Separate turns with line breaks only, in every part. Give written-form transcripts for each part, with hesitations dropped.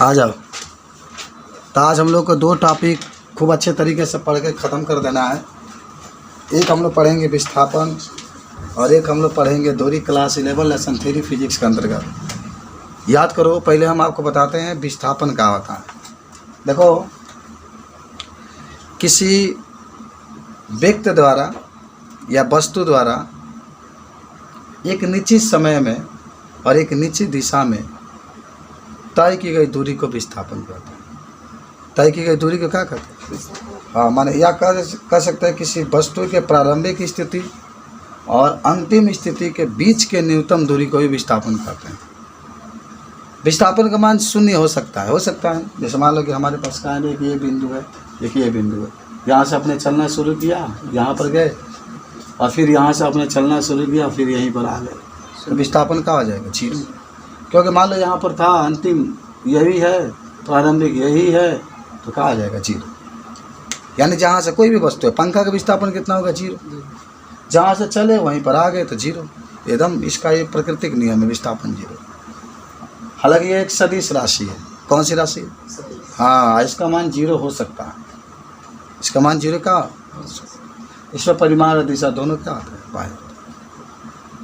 आ जाओ। तो आज हम लोग को दो टॉपिक खूब अच्छे तरीके से पढ़ के ख़त्म कर देना है। एक हम लोग पढ़ेंगे विस्थापन और एक हम लोग पढ़ेंगे दूरी, क्लास 11 लेसन 3 फिजिक्स के अंतर्गत। याद करो, पहले हम आपको बताते हैं विस्थापन क्या होता है। देखो, किसी व्यक्ति द्वारा या वस्तु द्वारा एक निश्चित समय में और एक निश्चित दिशा में तय की गई दूरी को विस्थापन कहते हैं। तय की गई दूरी को क्या कहते हैं? हाँ, माने या कह सकते हैं किसी वस्तु के प्रारंभिक स्थिति और अंतिम स्थिति के बीच के न्यूनतम दूरी को भी विस्थापन कहते हैं। विस्थापन का मान शून्य हो सकता है, जैसे मान लो कि हमारे पास क्या है, एक ये बिंदु है, एक ये बिंदु है। यहाँ से आपने चलना शुरू किया, यहाँ पर गए, और फिर यहाँ से आपने चलना शुरू किया, फिर यहीं पर आ गए, तो विस्थापन क्या हो जाएगा? 0। क्योंकि मान लो यहाँ पर था अंतिम यही है, प्रारंभिक यही है, तो क्या आ जाएगा? 0। यानी जहाँ से कोई भी वस्तु है, पंखा का विस्थापन कितना होगा? 0। जहाँ से चले वहीं पर आ गए तो 0। एकदम इसका ये प्राकृतिक नियम है, विस्थापन 0। हालांकि ये एक सदिश राशि है। कौन सी राशि? हाँ, इसका मान 0 हो सकता है। इसका मान 0 का, इसमें परिमाण और दिशा दोनों क्या होता है? बाहर।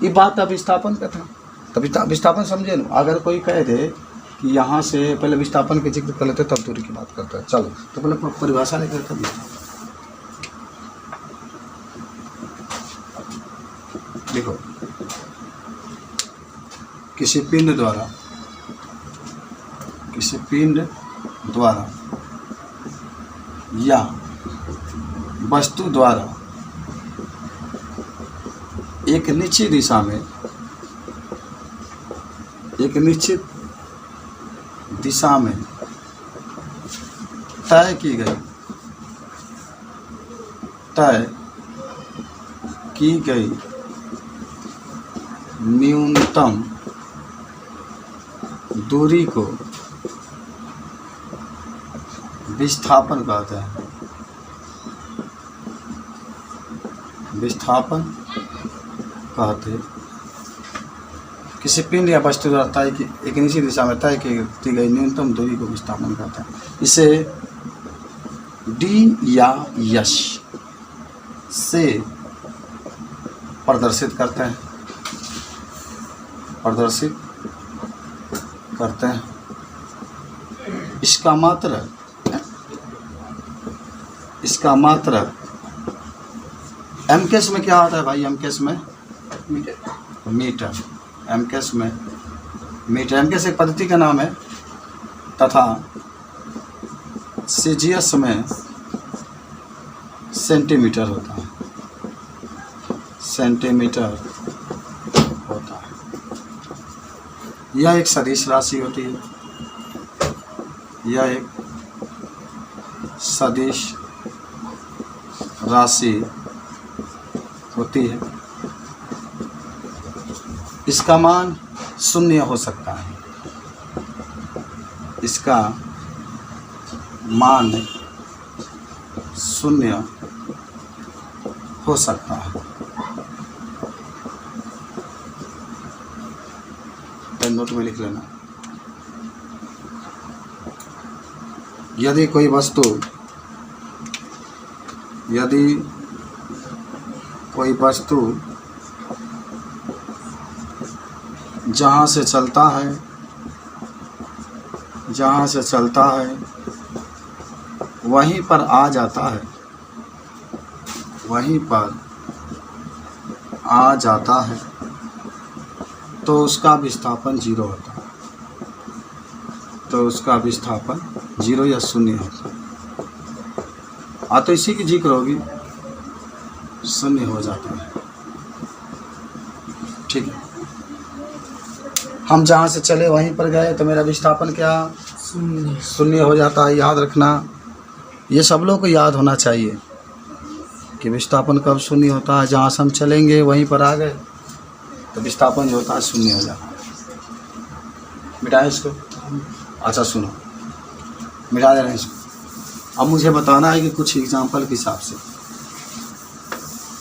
ये बात अब विस्थापन का था। तभी विस्थापन समझे ना। अगर कोई कह दे कि यहाँ से, पहले विस्थापन के जिक्र कर लेते तब दूरी की बात करते हैं। चलो, तो पहले परिभाषा लेकर कर दिया। देखो, किसी पिंड द्वारा या वस्तु द्वारा एक निश्चित दिशा में, एक निश्चित दिशा में तय की गई न्यूनतम दूरी को विस्थापन कहते हैं। विस्थापन कहते हैं किसी पिंड या वस्तु द्वारा तय की एक निश्चित दिशा में तय की गई न्यूनतम दूरी को विस्थापन कहते हैं। इसे डी या यश से प्रदर्शित करते हैं। इसका मात्रा एमकेस में क्या होता है भाई? एमकेस में मीटर। एमकेस में मीटर। एमकेस एक पद्धति का नाम है, तथा सीजीएस में सेंटीमीटर होता है। सेंटीमीटर होता है। यह एक सदिश राशि होती है। यह एक सदिश राशि होती है। इसका मान 0 हो सकता है। इसका मान 0 हो सकता है। नोट में लिख लेना। यदि कोई वस्तु जहाँ से चलता है वहीं पर आ जाता है, तो उसका विस्थापन 0 होता है। तो उसका विस्थापन 0 या 0 होता है। तो इसी की जिक्र होगी, 0 हो जाता है। ठीक है। हम जहाँ से चले वहीं पर गए तो मेरा विस्थापन क्या? 0 हो जाता है। याद रखना, ये सब लोग को याद होना चाहिए कि विस्थापन कब 0 होता है। जहाँ से हम चलेंगे वहीं पर आ गए तो विस्थापन जो होता है 0 हो जाता है। मिटाएं इसको। अच्छा सुनो, मिटा दे रहे हैं इसको। अब मुझे बताना है कि कुछ एग्जाम्पल के हिसाब से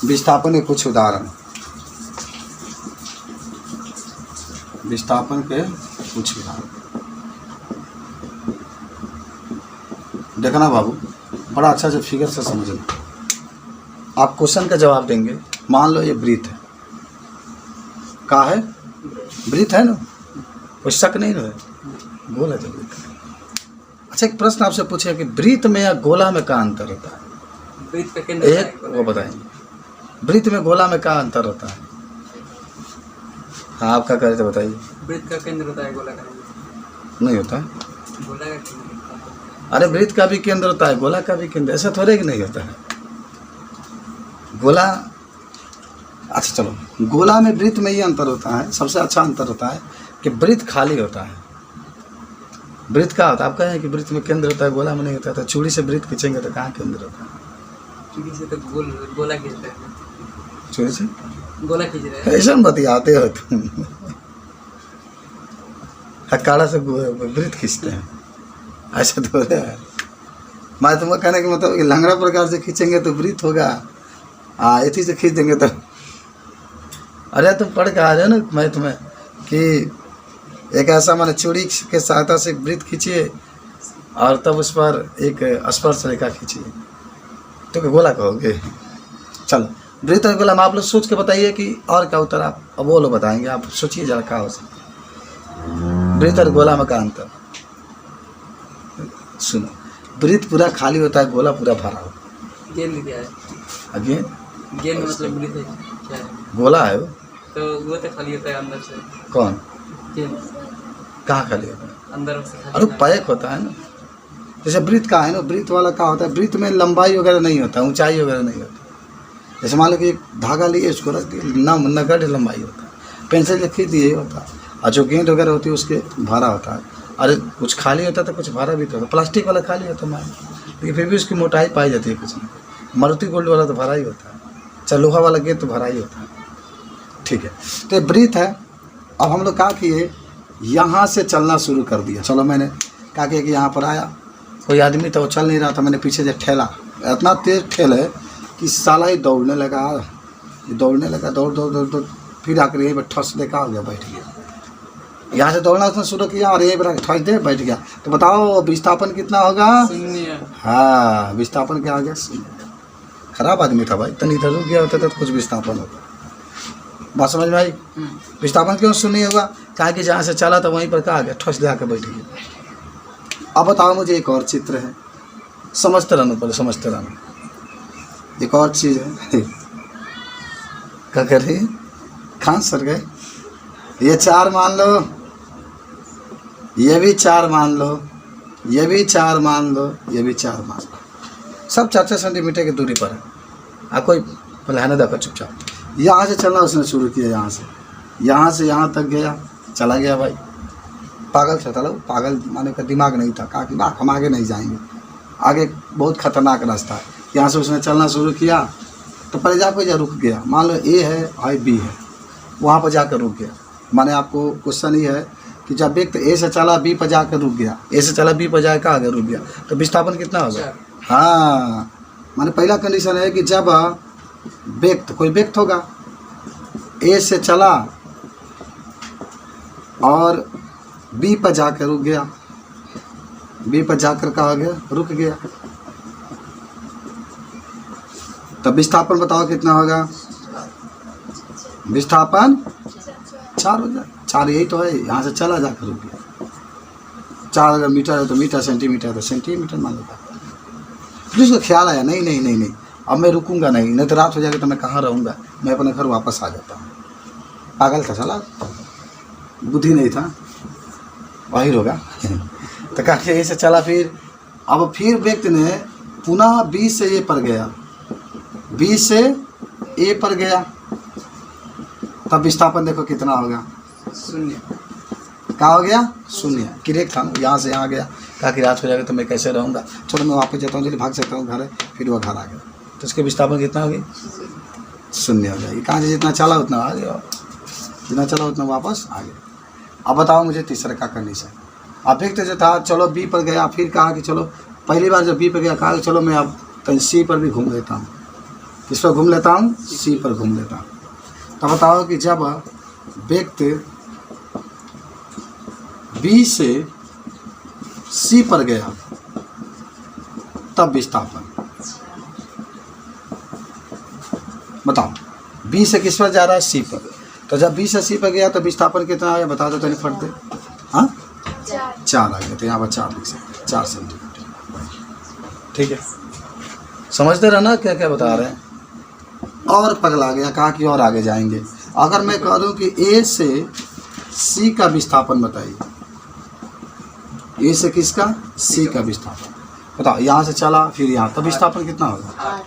विस्थापन के कुछ उदाहरण, विस्थापन के कुछ उदाहरण। देखना बाबू, बड़ा अच्छा से फिगर से समझना। आप क्वेश्चन का जवाब देंगे। मान लो ये ब्रीथ है, का है ब्रीथ है ना, कोई शक नहीं है, गोल है तो ब्रीथ है। अच्छा एक प्रश्न आपसे पूछे कि ब्रीथ में या गोला में क्या अंतर होता है?
ब्रीथ का केंद्र
एक वो बताएंगे, ब्रीथ में गोला में क्या अंतर होता है? हाँ आप क्या करें तो बताइए।
ब्रीथ का केंद्र होता है, गोला का
नहीं होता है।
गोला का केंद्र होता है।
अरे ब्रीथ का भी केंद्र होता है, गोला का भी केंद्र, ऐसा थोड़े कि नहीं होता है गोला। अच्छा चलो, गोला में ब्रीथ में ये अंतर होता है, सबसे अच्छा अंतर होता है कि ब्रीथ खाली होता है। ब्रीथ क्या होता है? आप कहें कि ब्रीथ में केंद्र होता है, गोला में नहीं होता है। तो चूड़ी से ब्रीथ खींचेंगे तो कहाँ केंद्र होता है?
चूड़ी से तो गोला खींच रहे हैं।
चूड़ी से
गोला खींच रहे हैं।
ऐसा बतियाते हो तुम। हकाड़ा से ब्रीथ खींचते हैं, ऐसा तो है। मैं तुम्हें कहने का मतलब कि लंगड़ा प्रकार से खींचेंगे तो ब्रीथ होगा, एथी से खींच देंगे तो। अरे तुम पढ़ के आ रहे हो ना, मैं तुम्हें कि एक ऐसा मैंने चूड़ी के सहायता से ब्रीथ खींचिए और तब उस पर एक स्पर्श रेखा खींचिए, तो क्या गोला कहोगे? चलो ब्रीथ और गोला में आप लोग सोच के बताइए कि और क्या उत्तर आप अब वो लोग बताएंगे। आप सोचिए जरा क्या हो सकता। ब्रीथ और गोला में क्या अंतर? सुनो, ब्रीथ पूरा खाली होता है, गोला पूरा भरा होता है।
गेंद क्या है?
अगेन
गेंद मतलब ब्रीथ है क्या है?
गोला है वो,
तो वो तो खाली होता है अंदर से।
कौन
गेंद
कहाँ खाली होता है?
अंदर से खाली
अरे
होता है।
पैक होता है ना, जैसे ब्रीथ का है ना, ब्रीथ वाला क्या होता है, ब्रीथ में लंबाई वगैरह नहीं होता, ऊंचाई वगैरह नहीं होती। जैसे मान लो कि एक धागा लिए उसको रख दिए, नगड़ लंबाई होता है, पेंसिल से खींच दिए होता है, और जो गेंद वगैरह होती है उसके भारा होता है। अरे कुछ खाली होता है तो कुछ भारा भी तो होता है। प्लास्टिक वाला खाली होता है मान, लेकिन फिर भी उसकी मोटाई पाई जाती है कुछ नहीं। मारुति गोल्ड वाला तो भरा ही होता है, चाहे लोहा वाला गेंद तो भरा ही होता है। ठीक है, तो ब्रीथ है। अब हम लोग क्या किए, यहाँ से चलना शुरू कर दिया। चलो मैंने क्या किया कि यहाँ पर आया, कोई आदमी तो वो चल नहीं रहा था, मैंने पीछे से ठेला, इतना तेज ठेल है कि साला ही दौड़ने लगा, दौड़, फिर आकर यहीं पर ठस देखा हो गया, बैठ गया। यहाँ से दौड़ना उसने शुरू किया और यहीं पर ठस दे बैठ गया। तो बताओ विस्थापन कितना होगा?
शून्य।
हाँ, विस्थापन क्या आ गया? खराब आदमी था भाई, तनी इधर रुक गया होता तो कुछ विस्थापन होता। बात समझ में आई? विस्थापन क्यों शून्य होगा? कहा कि जहाँ से चला था वहीं पर क्या आ गया? ठस दे आकर बैठ गया। अब बताओ मुझे, एक और चित्र है, समझते रहना, पहले समझते रहना। एक और चीज़ है, क्या कर रही है? कहाँ सर गए? ये 4 मान लो, ये भी 4 मान लो, ये भी 4 मान लो, ये भी 4 मान लो, सब 4-4 सेंटीमीटर की दूरी पर है। आप कोई पहले देखो चुपचाप। यहाँ से चलना उसने शुरू किया, यहाँ से यहाँ तक गया, चला गया भाई। पागल था लोग, पागल माने का दिमाग नहीं था, कहा कि वाह हम आगे नहीं जाएंगे, आगे बहुत खतरनाक रास्ता है। यहाँ से उसने चलना शुरू किया तो पहले जा रुक गया। मान लो ए है और बी है, वहाँ पर जाकर रुक गया। माने आपको क्वेश्चन ये है कि जब व्यक्ति ए से चला बी पर जाकर रुक गया, ए से चला बी पर जाकर आगे रुक गया, तो विस्थापन कितना होगा? हाँ, माने पहला कंडीशन है कि जब कोई व्यक्ति होगा, ए से चला और बी पर जाकर रुक गया, बी पर जाकर कहा गया रुक गया, तब विस्थापन बताओ कितना होगा? विस्थापन 4 हो जाए। 4 यही तो है, यहाँ से चला जाकर रुक गया। 4 अगर मीटर है तो मीटर, सेंटीमीटर है तो सेंटीमीटर मान लेता। फिर उसको ख्याल आया नहीं, अब मैं रुकूंगा नहीं तो रात हो जाएगी तो मैं कहाँ रहूँगा, मैं अपने घर वापस आ जाता हूँ। पागल था साला, बुद्धि नहीं था, वही होगा। तो कहा ऐसे चला। फिर व्यक्ति ने पुनः बी से ए पर गया, बी से ए पर गया, तब विस्थापन देखो कितना होगा?
0।
क्या हो गया? 0। करेक्ट था ना। यहाँ से यहाँ गया, कहा कि रात हो जाएगा तो मैं कैसे रहूँगा, चलो मैं वापस जाता हूँ, जल्दी भाग सकता हूँ घर है। फिर वह घर आ गया, तो उसके विस्थापन कितना हो गई? 0 हो जाएगी। कहाँ से जितना चला उतना आ गया, जितना चला उतना वापस आ गया। अब बताओ मुझे तीसरा का कंडीशन। अब व्यक्ति जो था चलो बी पर गया, फिर कहा कि चलो पहली बार जब बी पर गया, कहा कि चलो मैं अब कहीं सी पर भी घूम लेता हूँ। किस पर घूम लेता हूँ? सी पर घूम लेता हूँ। तो बताओ कि जब व्यक्ति बी से सी पर गया, तब विस्थापन। बताओ बी से किस पर जा रहा है, सी पर। तो जब बी से सी पर गया तो विस्थापन कितना आया बता दो, तो फट दे। हाँ 4 आ गया, तो यहाँ पर 4 लिख सकते हैं, 4 सेंटीमीटर। ठीक है, समझते रहना क्या क्या बता रहे हैं। और पगला गया, कहा कि और आगे जाएंगे। अगर मैं कह दूँ कि ए से सी का विस्थापन बताइए, ए से किसका, सी का विस्थापन बताओ। यहाँ से चला फिर यहाँ, तो विस्थापन कितना होगा,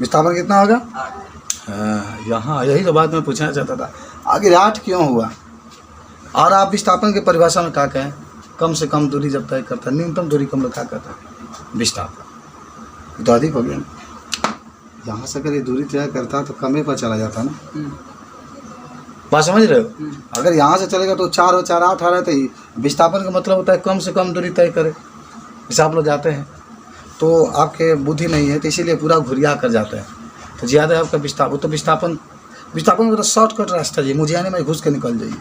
विस्थापन कितना होगा। हाँ, यहाँ यही तो बात मैं पूछना चाहता था, आखिर 8 क्यों हुआ। और आप विस्थापन की परिभाषा में क्या कहें, कम से कम दूरी जब तय करता है, न्यूनतम दूरी कम रखा करता है विस्थापन, तो अधिक हो गया। यहाँ से अगर ये दूरी तय करता तो कमे पर चला जाता ना, बात समझ रहे हो। अगर यहाँ से चलेगा तो 4 और 4 8 आ रहा है, तो विस्थापन का मतलब होता है कम से कम दूरी तय करे। जैसे आप लोग जाते हैं तो आपके बुद्धि नहीं है, तो इसीलिए पूरा घुरिया कर जाते हैं, तो ज़्यादा आपका विस्थापन, तो विस्थापन का तो शॉर्टकट रास्ता है, मुझे आने में घुस के निकल जाइए,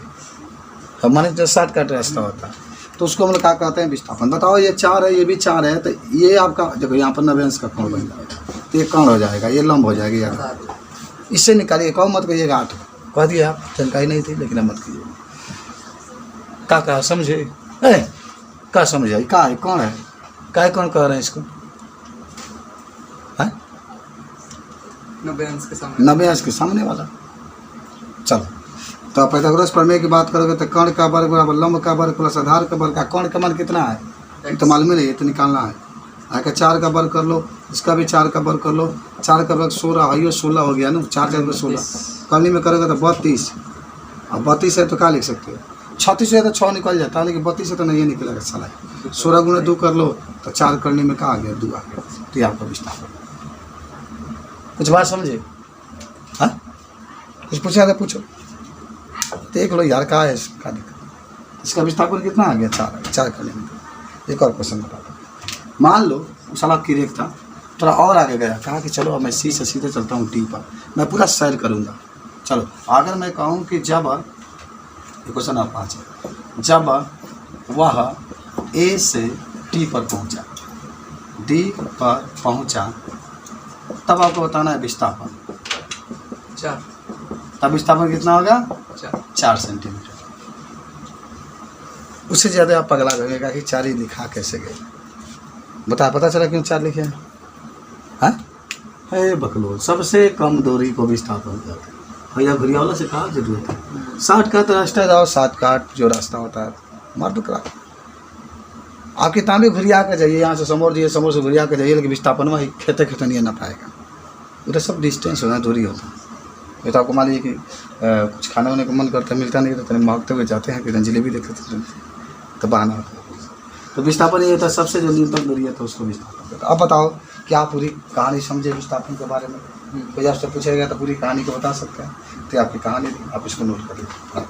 अब माने जो शॉर्टकट रास्ता होता है, तो उसको हम लोग क्या कहते हैं, विस्थापन। बताओ ये 4 है, ये भी 4 है, तो ये आपका देखो यहाँ पर 90 अंश का कोण बन जाएगा, तो ये कौन हो जाएगा, ये लंब हो जाएगी यार, इससे निकालिए। कहो मत कहिएगा 8 कह दिया, आप जानकारी नहीं थी लेकिन मत कीजिए। क्या समझे, क्या समझे, क्या है, कौन है, क्या कौन कह रहे हैं इसको,
90 अंश के सामने,
90 अंश के सामने वाला। चलो, तो आप पाइथागोरस प्रमेय की बात करोगे तो कर्ण का वर्ग बराबर लंब का वर्ग प्लस आधार का वर्ग। कर्ण का मान कितना है, ये तो मालूम ही नहीं, ये तो निकालना है। आके 4 का वर्ग कर लो, इसका भी 4 का वर्ग कर लो, 4 का वर्ग 16, आइयो 16 हो गया ना, 4 4 16, करनी में करोगे तो 32, अब 32 है तो क्या लिख सकते हो, 36 है तो 6 निकल जाता है, लेकिन 32 है तो नहीं निकलेगा साला। 16 गुणे 2 कर लो तो 4 करने में क्या आ गया, 2 आ गया, तो ये आपका विस्थापन। कुछ बात समझे, हाँ कुछ पूछा था, पूछो, देख लो यार क्या है इसका दिक्कत। इसका विस्थापन कितना आ गया, 4 करने में। एक और क्वेश्चन बता दो, मान लो साला किरेक था, थोड़ा और आगे गया, कहा कि चलो अब मैं सी से सीधे चलता हूँ डी पर, मैं पूरा सैर करूँगा। चलो अगर मैं कहूँ कि जब क्वेश्चन आप 5 है, जब वह ए से डी पर पहुँचा, डी पर पहुँचा, तब आपको बताना है विस्थापन
4,
तब विस्थापन कितना होगा, 4 सेंटीमीटर। उससे ज़्यादा आप पगला लगेगा कि 4 ही लिखा कैसे गए, पता चला क्यों 4 लिखे हैं। हाँ है बकलोल, सबसे कम दूरी को विस्थापन करते हैं। भैया घुरिया वाला से कहा जरूरत है, 60 का तो रास्ता जाओ, 60 का जो रास्ता होता है मार दो करा। आप किताबें घुरिया के जाइए, यहाँ से समोर जाइए, समोर से घुरिया के जाइए, लेकिन विस्थापन में खेते नहीं ना पाएगा, उधर सब डिस्टेंस होना, दूरी होता है। ये तो आपको मान लीजिए कि कुछ खाने वाने का मन करता है, मिलता नहीं तो तनी भागते हुए जाते हैं, फिर जलेबी देखते थे तो बहाना होता है। तो विस्थापन ये होता है, सबसे जो न्यूनतम दूरी है तो उसको विस्थापन करता है। अब बताओ क्या पूरी कहानी समझे विस्थापन के बारे में, कोई आपसे पूछेगा तो पूरी कहानी को बता सकते हैं, तो आपकी कहानी आप इसको नोट कर लीजिए।